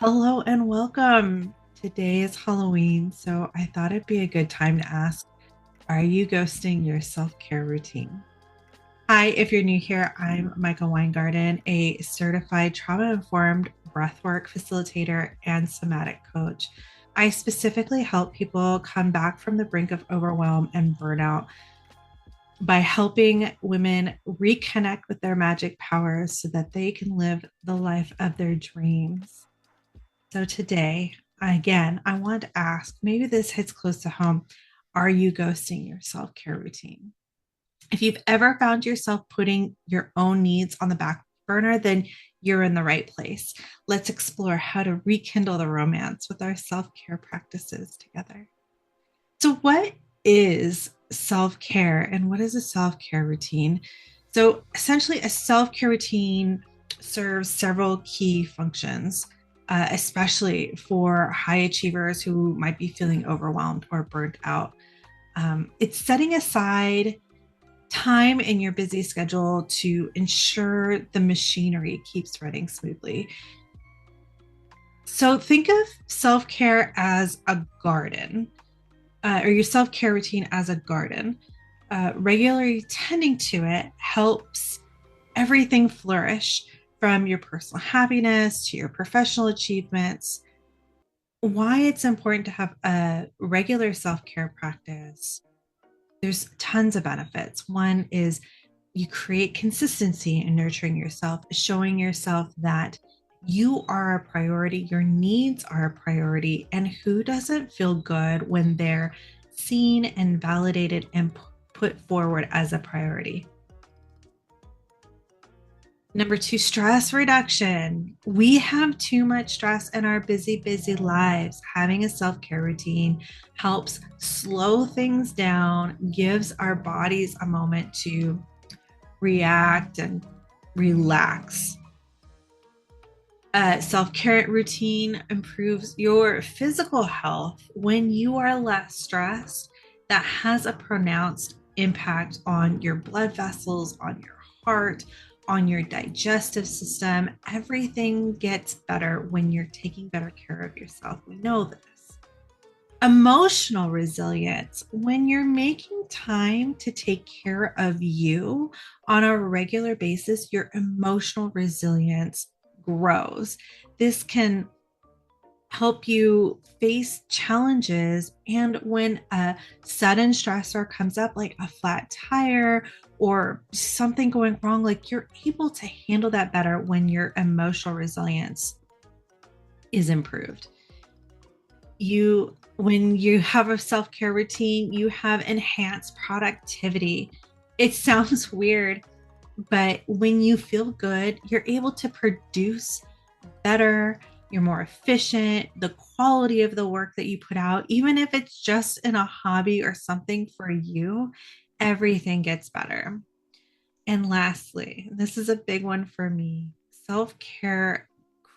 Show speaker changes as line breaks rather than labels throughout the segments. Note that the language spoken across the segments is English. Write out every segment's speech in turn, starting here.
Hello and welcome. Today is Halloween, so I thought it'd be a good time to ask, are you ghosting your self-care routine? Hi, if you're new here, I'm Michael Weingarten, a certified trauma-informed breathwork facilitator and somatic coach. I specifically help people come back from the brink of overwhelm and burnout by helping women reconnect with their magic powers so that they can live the life of their dreams. So today, again, I want to ask, maybe this hits close to home. Are you ghosting your self care routine? If you've ever found yourself putting your own needs on the back burner, then you're in the right place. Let's explore how to rekindle the romance with our self care practices together. So, what is self care and what is a self care routine? So, essentially, a self care routine serves several key functions, especially for high achievers who might be feeling overwhelmed or burnt out. It's setting aside time in your busy schedule to ensure the machinery keeps running smoothly. So, think of self care as a garden or your self care routine as a garden. Regularly tending to it helps everything flourish from your personal happiness to your professional achievements. Why it's important to have a regular self care practice, there's tons of benefits. One is you create consistency in nurturing yourself, showing yourself that you are a priority, your needs are a priority, and who doesn't feel good when they're seen and validated and put forward as a priority. Number two, stress reduction. We have too much stress in our busy lives. Having a self care routine helps slow things down, gives our bodies a moment to react and relax. Self care routine improves your physical health. When you are less stressed, that has a pronounced impact on your blood vessels, on your heart, on your digestive system. Everything gets better when you're taking better care of yourself. We know this. Emotional resilience. When you're making time to take care of you on a regular basis, your emotional resilience grows. This can help you face challenges. And when a sudden stressor comes up, like a flat tire or something going wrong, like you're able to handle that better when your emotional resilience is improved. When you have a self-care routine, you have enhanced productivity. It sounds weird, but when you feel good, you're able to produce better, you're more efficient, the quality of the work that you put out, even if it's just in a hobby or something for you, everything gets better. And lastly, this is a big one for me, self care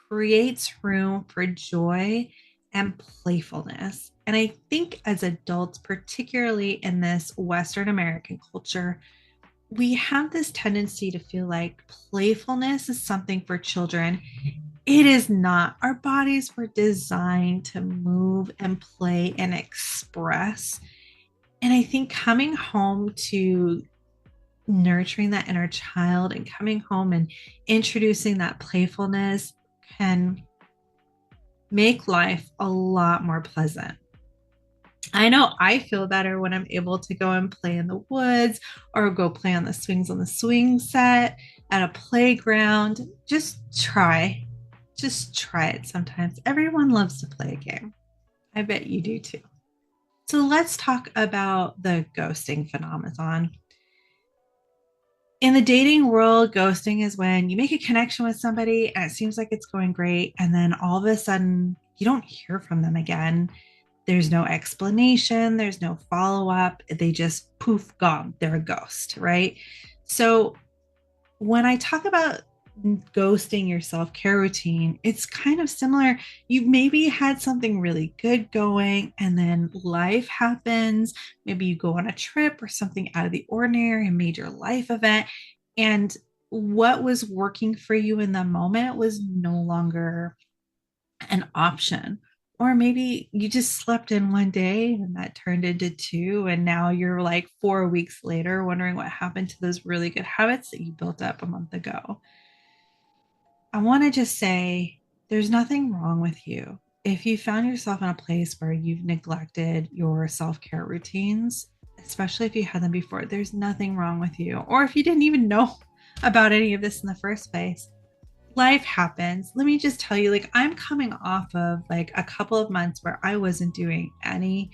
creates room for joy and playfulness. And I think as adults, particularly in this Western American culture, we have this tendency to feel like playfulness is something for children. It is not. Our bodies were designed to move and play and express. And I think coming home to nurturing that inner child and coming home and introducing that playfulness can make life a lot more pleasant. I know I feel better when I'm able to go and play in the woods or go play on the swings on the swing set at a playground. Just try it sometimes. Everyone loves to play a game. I bet you do too. So let's talk about the ghosting phenomenon. In the dating world, ghosting is when you make a connection with somebody and it seems like it's going great. And then all of a sudden, you don't hear from them again. There's no explanation, there's no follow up. They just poof, gone. They're a ghost, right? So, when I talk about ghosting your self care routine, it's kind of similar. You maybe had something really good going, and then life happens. Maybe you go on a trip or something out of the ordinary, a major life event, and what was working for you in the moment was no longer an option. Or maybe you just slept in one day and that turned into two. And now you're like 4 weeks later wondering what happened to those really good habits that you built up a month ago. I want to just say there's nothing wrong with you. If you found yourself in a place where you've neglected your self care routines, especially if you had them before, there's nothing wrong with you. Or if you didn't even know about any of this in the first place, life happens. Let me just tell you, like, I'm coming off of like a couple of months where I wasn't doing any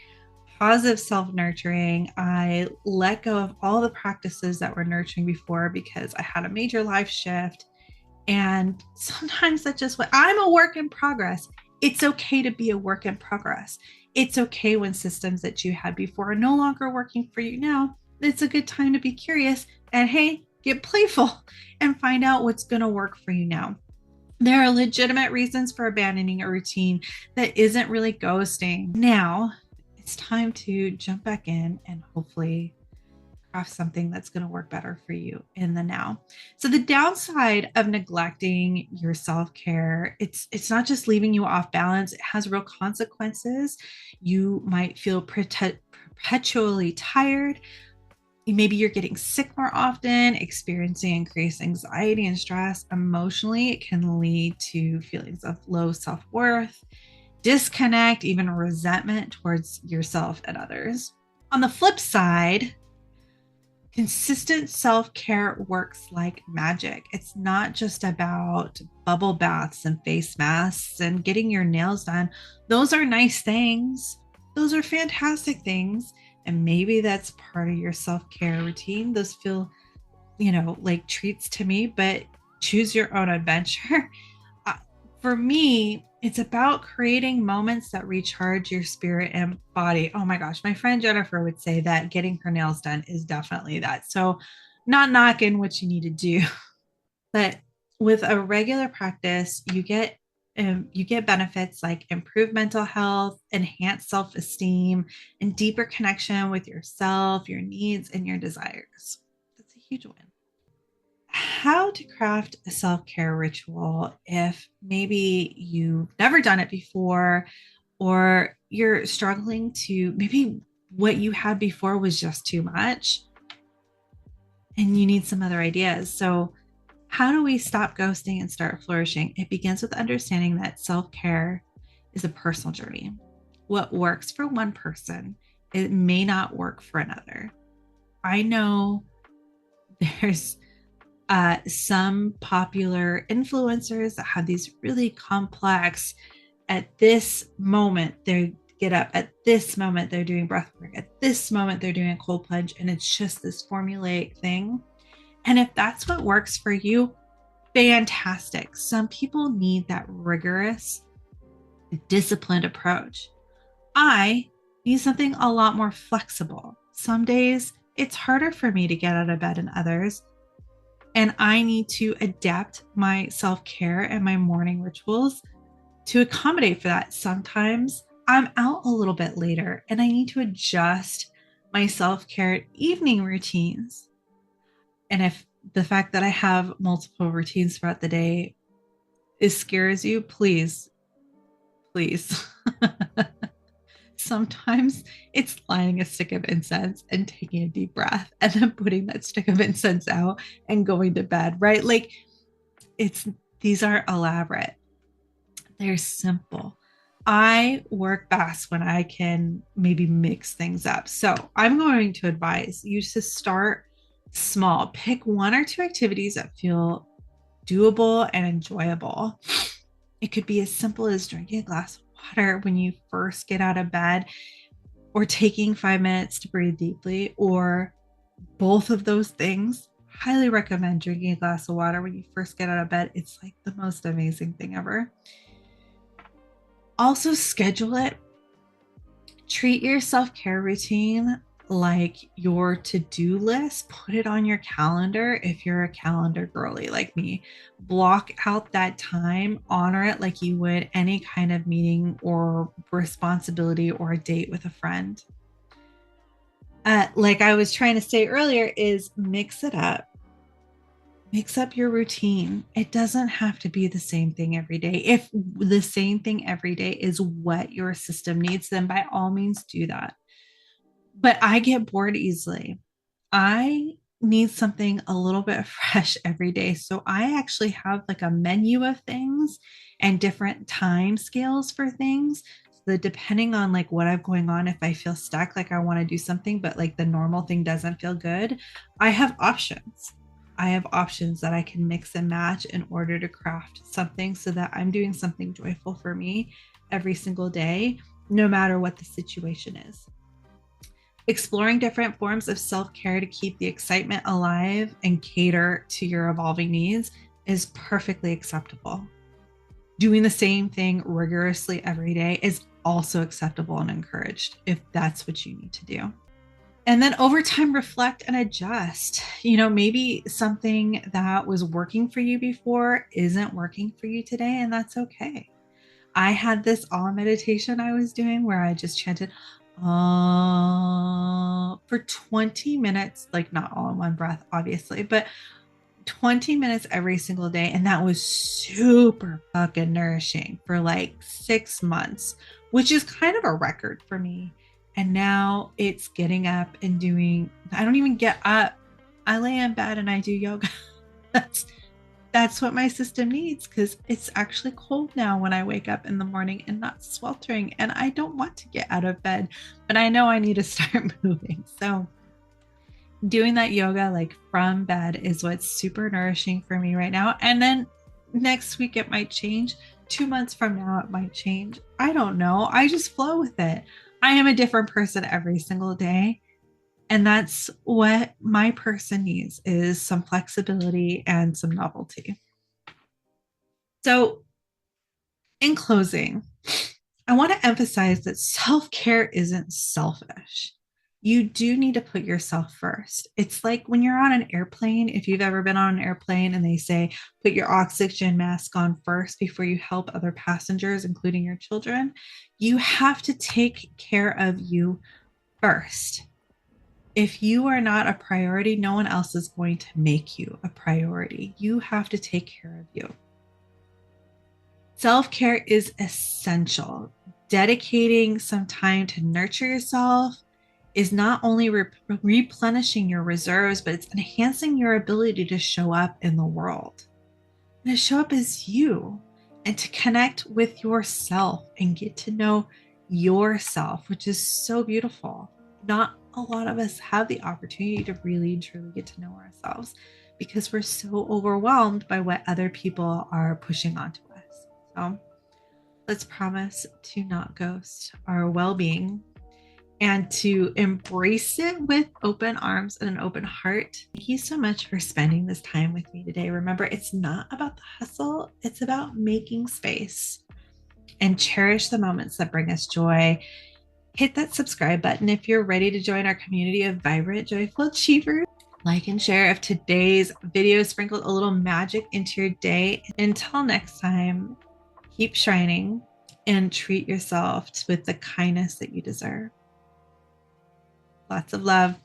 positive self nurturing. I let go of all the practices that were nurturing before because I had a major life shift. And sometimes that's just what I'm a work in progress. It's okay to be a work in progress. It's okay when systems that you had before are no longer working for you now. It's a good time to be curious and, hey, get playful and find out what's going to work for you now. There are legitimate reasons for abandoning a routine that isn't really ghosting. Now it's time to jump back in and hopefully craft something that's going to work better for you in the now. So the downside of neglecting your self-care, it's not just leaving you off balance, it has real consequences. You might feel perpetually tired. Maybe you're getting sick more often, experiencing increased anxiety and stress. Emotionally, it can lead to feelings of low self-worth, disconnect, even resentment towards yourself and others. On the flip side, consistent self-care works like magic. It's not just about bubble baths and face masks and getting your nails done. Those are nice things. Those are fantastic things. And maybe that's part of your self-care routine. Those feel, like treats to me, but choose your own adventure. For me, it's about creating moments that recharge your spirit and body. Oh my gosh, my friend Jennifer would say that getting her nails done is definitely that. So, not knocking what you need to do, but with a regular practice, you get benefits like improved mental health, enhanced self-esteem, and deeper connection with yourself, your needs, and your desires. That's a huge win. How to craft a self care ritual if maybe you've never done it before, or you're struggling to maybe what you had before was just too much and you need some other ideas. So, how do we stop ghosting and start flourishing? It begins with understanding that self care is a personal journey. What works for one person, it may not work for another. I know there's some popular influencers that have these really complex, at this moment they get up, at this moment they're doing breath work, at this moment they're doing a cold plunge, and it's just this formulaic thing. And if that's what works for you, fantastic. Some people need that rigorous, disciplined approach. I need something a lot more flexible. Some days it's harder for me to get out of bed than others. And I need to adapt my self care and my morning rituals to accommodate for that. Sometimes I'm out a little bit later and I need to adjust my self care evening routines. And if the fact that I have multiple routines throughout the day scares you, please, please. Sometimes it's lighting a stick of incense and taking a deep breath and then putting that stick of incense out and going to bed, right? Like these are elaborate. They're simple. I work best when I can maybe mix things up. So I'm going to advise you to start small. Pick one or two activities that feel doable and enjoyable. It could be as simple as drinking a glass of water when you first get out of bed, or taking 5 minutes to breathe deeply, or both of those things. Highly recommend drinking a glass of water when you first get out of bed. It's like the most amazing thing ever. Also, schedule it. Treat your self care routine like your to-do list. Put it on your calendar if you're a calendar girly like me. Block out that time, honor it like you would any kind of meeting or responsibility or a date with a friend. Like I was trying to say earlier, is mix it up. Mix up your routine. It doesn't have to be the same thing every day. If the same thing every day is what your system needs, then by all means do that. But I get bored easily. I need something a little bit fresh every day. So I actually have like a menu of things and different time scales for things. So that depending on like what I've going on, if I feel stuck, like I want to do something, but like the normal thing doesn't feel good, I have options. I have options that I can mix and match in order to craft something so that I'm doing something joyful for me every single day, no matter what the situation is. Exploring different forms of self care to keep the excitement alive and cater to your evolving needs is perfectly acceptable. Doing the same thing rigorously every day is also acceptable and encouraged if that's what you need to do. And then over time, reflect and adjust. Maybe something that was working for you before isn't working for you today, and that's okay. I had this all meditation I was doing where I just chanted for 20 minutes, like not all in one breath, obviously, but 20 minutes every single day. And that was super fucking nourishing for like 6 months, which is kind of a record for me. And now it's getting up and doing, I don't even get up. I lay in bed and I do yoga. that's that's what my system needs because it's actually cold now when I wake up in the morning and not sweltering. And I don't want to get out of bed, but I know I need to start moving. So, doing that yoga like from bed is what's super nourishing for me right now. And then next week, it might change. 2 months from now, it might change. I don't know. I just flow with it. I am a different person every single day. And that's what my person needs is some flexibility and some novelty. So, in closing, I want to emphasize that self care isn't selfish. You do need to put yourself first. It's like when you're on an airplane, if you've ever been on an airplane and they say, put your oxygen mask on first before you help other passengers, including your children, you have to take care of you first. If you are not a priority, no one else is going to make you a priority. You have to take care of you. Self care is essential. Dedicating some time to nurture yourself is not only replenishing your reserves, but it's enhancing your ability to show up in the world and to show up as you and to connect with yourself and get to know yourself, which is so beautiful. Not a lot of us have the opportunity to really and truly get to know ourselves because we're so overwhelmed by what other people are pushing onto us. So let's promise to not ghost our well-being and to embrace it with open arms and an open heart. Thank you so much for spending this time with me today. Remember, it's not about the hustle, it's about making space and cherish the moments that bring us joy. Hit that subscribe button if you're ready to join our community of vibrant, joyful achievers. Like and share if today's video sprinkled a little magic into your day. Until next time, keep shining and treat yourself with the kindness that you deserve. Lots of love.